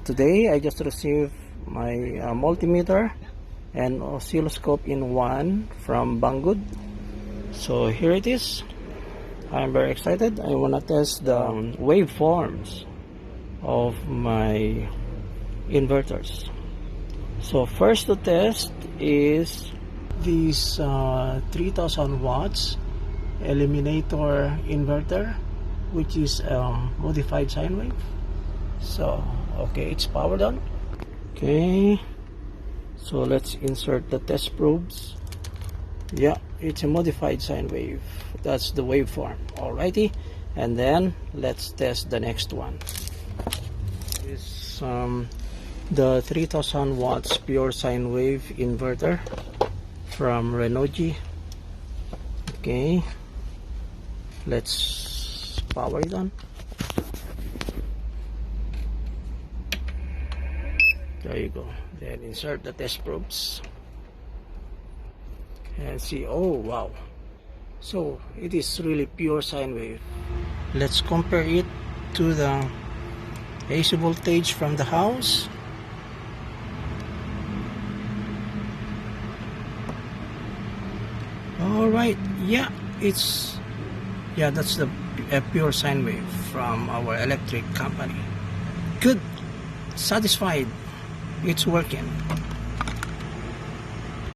Today I just received my multimeter and oscilloscope in one from Banggood. So here it is. I'm very excited. I want to test the waveforms of my inverters. So first to test is this 3000 watts eliminator inverter, which is a modified sine wave. So okay, it's powered on. Okay, so let's insert the test probes. Yeah, it's a modified sine wave. That's the waveform. Alrighty, and then let's test the next one. This the 3000 watts pure sine wave inverter from Renogy. Okay, let's power it on. There you go. Then insert the test probes and see. Oh wow, so it is really pure sine wave. Let's compare it to the AC voltage from the house. Alright, yeah, that's the pure sine wave from our electric company. Good, satisfied, it's working.